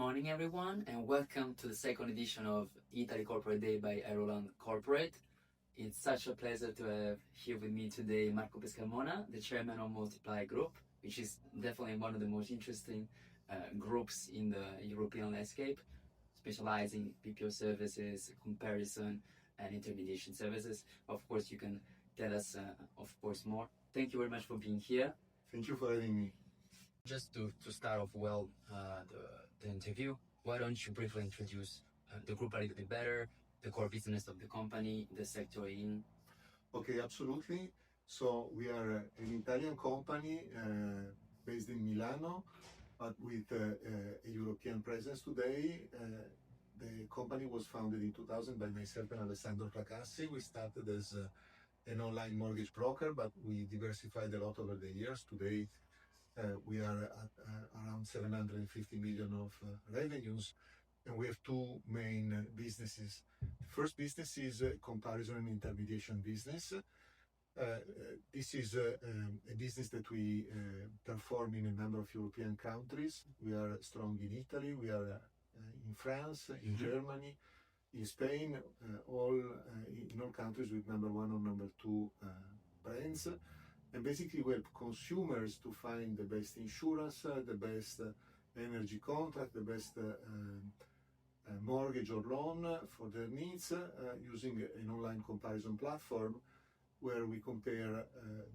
morning, everyone, and welcome to the second edition of Italy Corporate Day by Euroland Corporate. It's such a pleasure to have here with me today Marco Pescarmona, the chairman of Moltiply Group, which is definitely one of the most interesting groups in the European landscape, specializing BPO services, comparison, and intermediation services. Of course, you can tell us, more. Thank you very much for being here. Thank you for having me. Just to start off well the interview, why don't you briefly introduce the group a little bit better, the core business of the company, the sector in? Okay, absolutely. So we are an Italian company based in Milano, but with a European presence today. The company was founded in 2000 by myself and Alessandro Tracassi. We started as an online mortgage broker, but we diversified a lot over the years. Today, we are at around 750 million of revenues, and we have two main businesses. First business is a comparison and intermediation business. This is a business that we perform in a number of European countries. We are strong in Italy, we are in France, in Germany, in Spain, in all countries with number one or number two brands. And basically we help consumers to find the best insurance, the best energy contract, the best mortgage or loan for their needs using an online comparison platform where we compare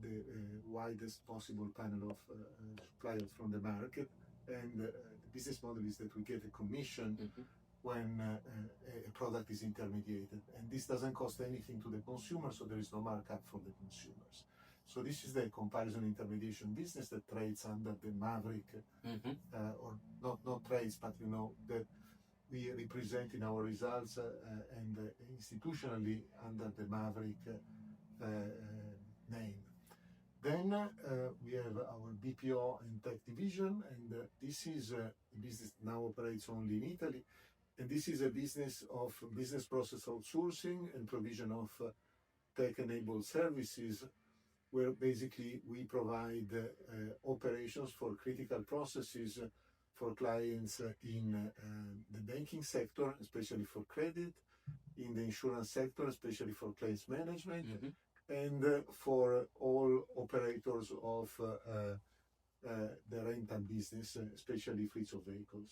the widest possible panel of suppliers from the market. And the business model is that we get a commission when a product is intermediated. And this doesn't cost anything to the consumer, so there is no markup for the consumers. So this is the comparison intermediation business that trades under the Maverick, or not trades, but that we represent in our results and institutionally under the Maverick name. Then we have our BPO and tech division, and this is a business that now operates only in Italy. And this is a business of business process outsourcing and provision of tech-enabled services, where basically we provide operations for critical processes for clients in the banking sector, especially for credit, in the insurance sector, especially for claims management, and for all operators of the rental business, especially fleets of vehicles.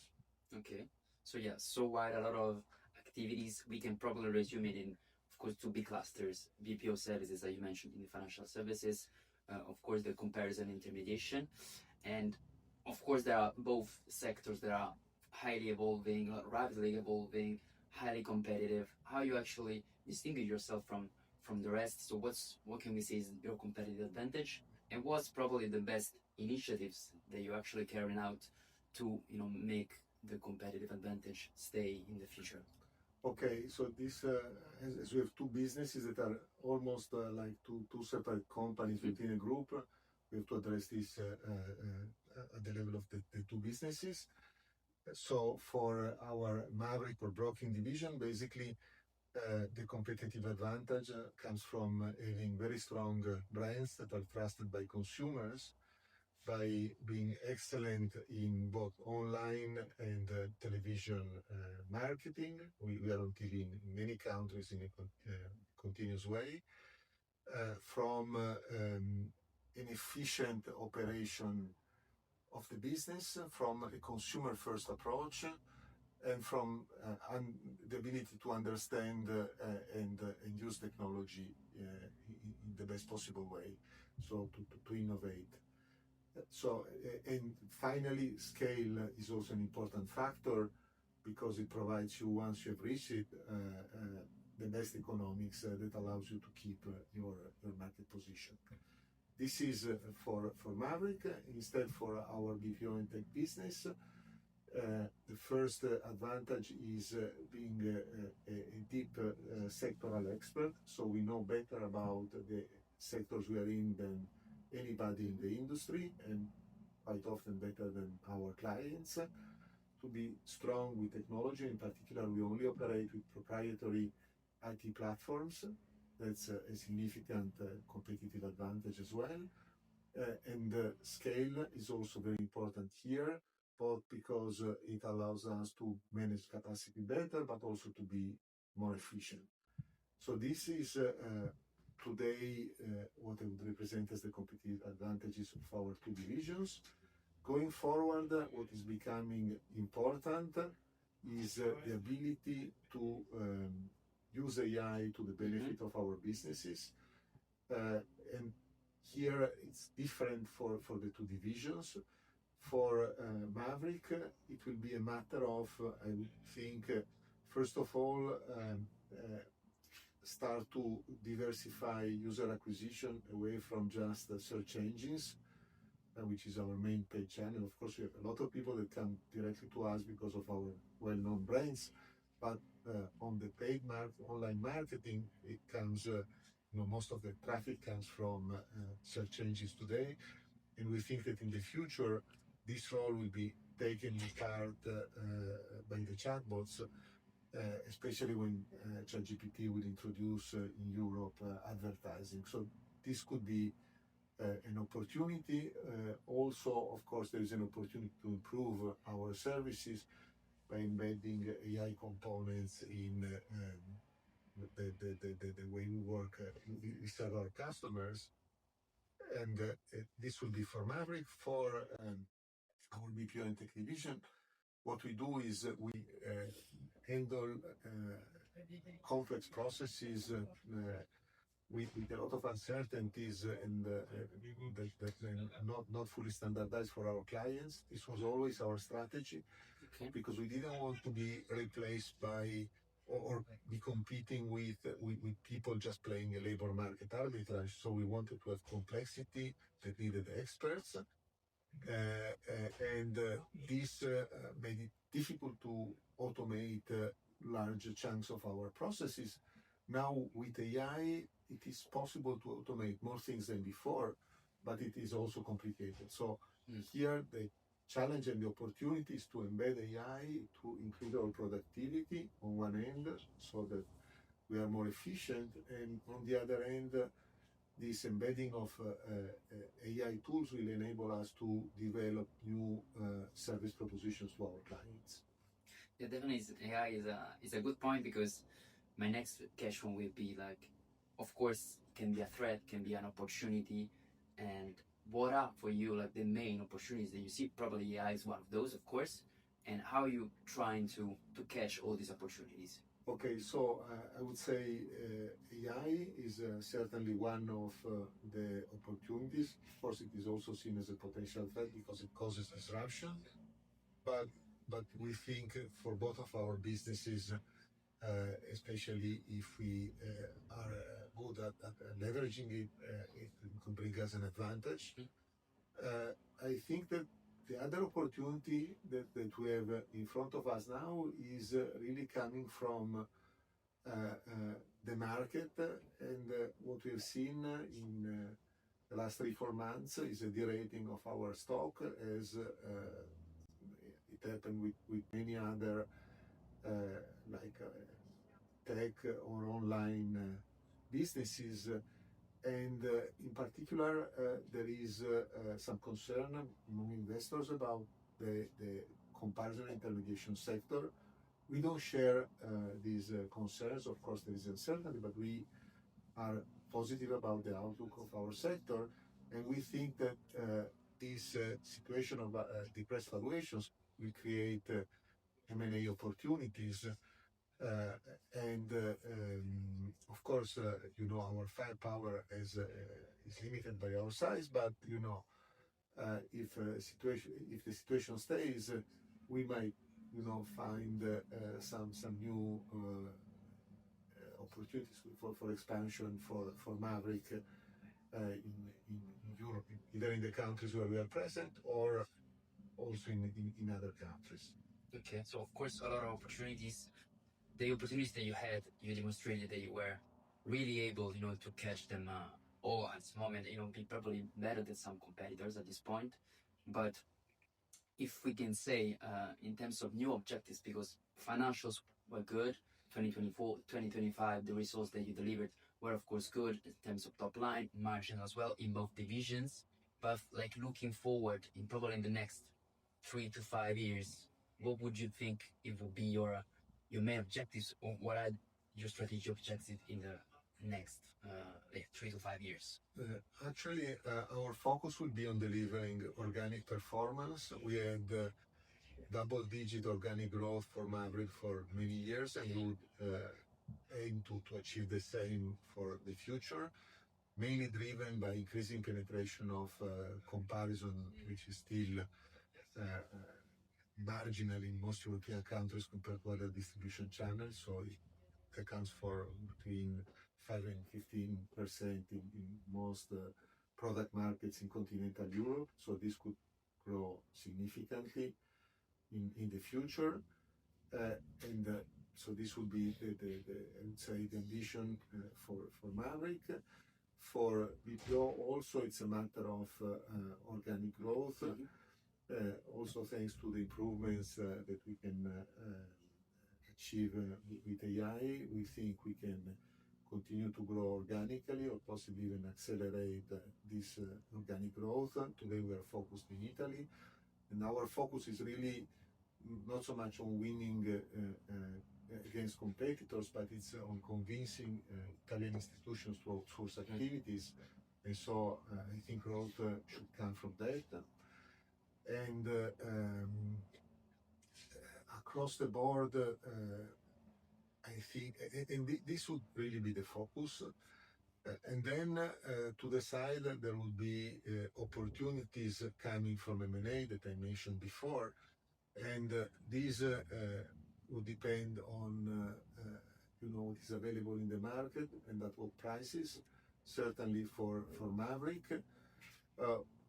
Okay, so while a lot of activities, we can probably resume it in, of course, two big clusters: BPO services that you mentioned in the financial services, of course, the comparison intermediation, and of course there are both sectors that are highly evolving, rapidly evolving, highly competitive. How you actually distinguish yourself from the rest? So what can we say is your competitive advantage, and what's probably the best initiatives that you're actually carrying out to make the competitive advantage stay in the future? Okay, so this, as we have two businesses that are almost like two separate companies within a group, we have to address this at the level of the two businesses. So for our Maverick or broking division, basically the competitive advantage comes from having very strong brands that are trusted by consumers, by being excellent in both online and television marketing. We are on TV in many countries in a continuous way. From an efficient operation of the business, from a consumer-first approach, and from the ability to understand and use technology in the best possible way, so to innovate. So, and finally, scale is also an important factor because it provides you, once you have reached it, the best economics that allows you to keep your market position. This is for Maverick. Instead, for our BPO and tech business, the first advantage is being a deep sectoral expert. So we know better about the sectors we are in than anybody in the industry, and quite often better than our clients. To be strong with technology, in particular, we only operate with proprietary IT platforms. That's a significant competitive advantage as well. And scale is also very important here. both because it allows us to manage capacity better, but also to be more efficient. So this is today what I would represent as the competitive advantages of our two divisions. Going forward, what is becoming important is the ability to use AI to the benefit of our businesses. And here it's different for the two divisions. For Maverick, it will be a matter of, I would think, first of all, start to diversify user acquisition away from just search engines, which is our main paid channel. Of course, we have a lot of people that come directly to us because of our well-known brands, but on the paid online marketing, it comes, most of the traffic comes from search engines today, and we think that in the future, this role will be taken in part by the chatbots, especially when ChatGPT will introduce in Europe advertising. So this could be an opportunity. Also, of course, there is an opportunity to improve our services by embedding AI components in the way we work, we serve our customers. And this will be for Maverick. For our BPO and tech division, what we do is we handle complex processes with a lot of uncertainties and that not fully standardized for our clients. This was always our strategy, because we didn't want to be replaced by or be competing with people just playing a labor market arbitrage. So we wanted to have complexity that needed experts. And this made it difficult to automate large chunks of our processes. Now with AI, it is possible to automate more things than before, but it is also complicated. So here the challenge and the opportunity is to embed AI to increase our productivity on one end, so that we are more efficient, and on the other end, this embedding of AI tools will enable us to develop new service propositions to our clients. Yeah, definitely AI is a good point, because my next question will be like, of course, can be a threat, can be an opportunity, and what are for you like the main opportunities that you see? Probably AI is one of those, of course, and how are you trying to catch all these opportunities? Okay, so I would say AI is certainly one of the opportunities. Of course, it is also seen as a potential threat because it causes disruption. But we think for both of our businesses, especially if we are good at leveraging it, it can bring us an advantage. I think that the other opportunity that we have in front of us now is really coming from the market, and what we have seen in the last 3-4 months is a derating of our stock, as it happened with many other like tech or online businesses. And in particular, there is some concern among investors about the comparison intermediation sector. We don't share these concerns. Of course, there is uncertainty, but we are positive about the outlook of our sector, and we think that this situation of depressed valuations will create M&A opportunities. And of course, our firepower is limited by our size, but if the situation stays, we might find some new opportunities for expansion for Maverick in Europe, either in the countries where we are present or also in other countries. Okay, so of course a lot of opportunities. The opportunities that you had, you demonstrated that you were really able, to catch them all at this moment. Be probably better than some competitors at this point. But if we can say, in terms of new objectives, because financials were good, 2024, 2025, the results that you delivered were of course good in terms of top line, margin as well in both divisions. But like looking forward in probably in the next 3 to 5 years, what would you think it would be your main objectives, or what are your strategic objectives in the next 3 to 5 years? Actually, our focus will be on delivering organic performance. We had double-digit organic growth for Maverick for many years, and we would aim to achieve the same for the future, mainly driven by increasing penetration of comparison, which is still marginal in most European countries compared to other distribution channels. So it accounts for between 5 and 15% in most product markets in continental Europe. So this could grow significantly in the future. So this would be I would say the ambition for Maverick. For BPO also, it's a matter of organic growth. Also thanks to the improvements that we can achieve with AI, we think we can continue to grow organically or possibly even accelerate this organic growth. Today we are focused in Italy, and our focus is really not so much on winning against competitors, but it's on convincing Italian institutions to outsource activities. And so I think growth should come from that. And across the board, I think, and this would really be the focus. And then to the side, there will be opportunities coming from M&A that I mentioned before. And these will depend on what is available in the market and at what prices, certainly for Maverick.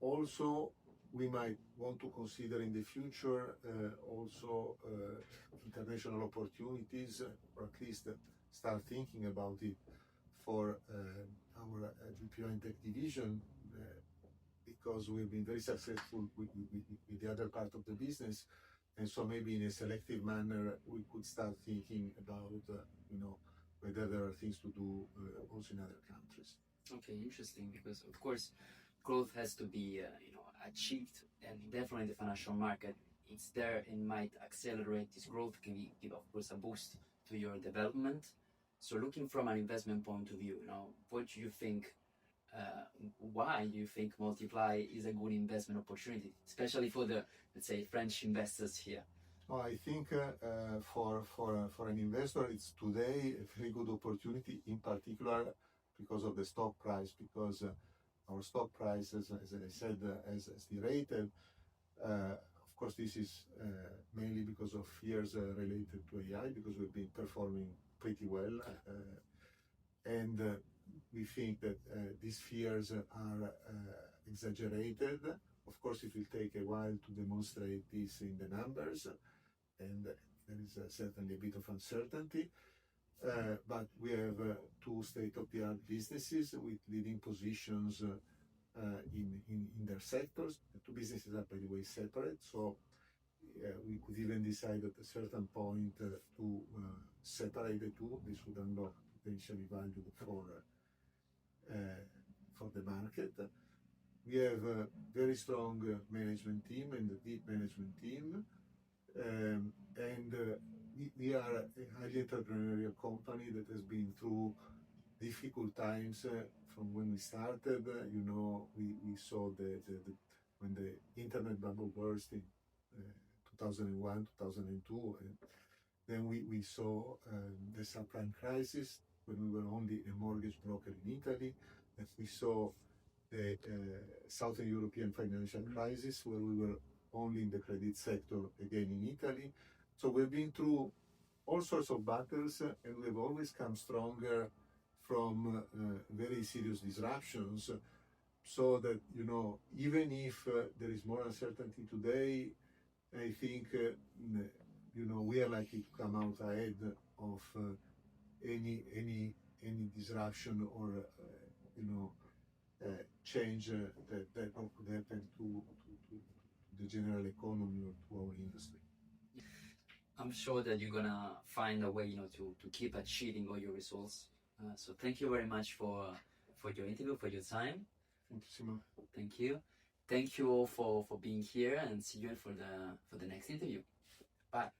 Also, we might want to consider in the future also international opportunities, or at least start thinking about it for our BPO and Tech division, because we've been very successful with the other part of the business. And so maybe in a selective manner, we could start thinking about, whether there are things to do also in other countries. Okay, interesting, because of course, growth has to be, achieved, and definitely the financial market, it's there and might accelerate this growth, can give, of course, a boost to your development. So looking from an investment point of view, what do you think, why do you think Moltiply is a good investment opportunity, especially for the, let's say, French investors here? Oh, I think for an investor, it's today a very good opportunity, in particular because of the stock price, because our stock price, as I said, has derated. Of course, this is mainly because of fears related to AI, because we've been performing pretty well. And we think that these fears are exaggerated. Of course, it will take a while to demonstrate this in the numbers, and there is certainly a bit of uncertainty. But we have two state-of-the-art businesses with leading positions in their sectors. The two businesses are, by the way, separate, so we could even decide at a certain point to separate the two. This would unlock potentially value for the market. We have a very strong management team and a deep management team, and we are a highly entrepreneurial company that has been through difficult times from when we started. We saw when the internet bubble burst in 2001, 2002, and then we saw the subprime crisis when we were only a mortgage broker in Italy, and we saw the Southern European financial crisis where we were only in the credit sector again in Italy. So we've been through all sorts of battles, and we've always come stronger from very serious disruptions. So that, even if there is more uncertainty today, I think, we are likely to come out ahead of any disruption or, change that could happen to the general economy or to our industry. I'm sure that you're gonna find a way, to keep achieving all your results. So thank you very much for your interview, for your time. Thank you, Simone. Thank you. Thank you all for being here, and see you for the next interview. Bye.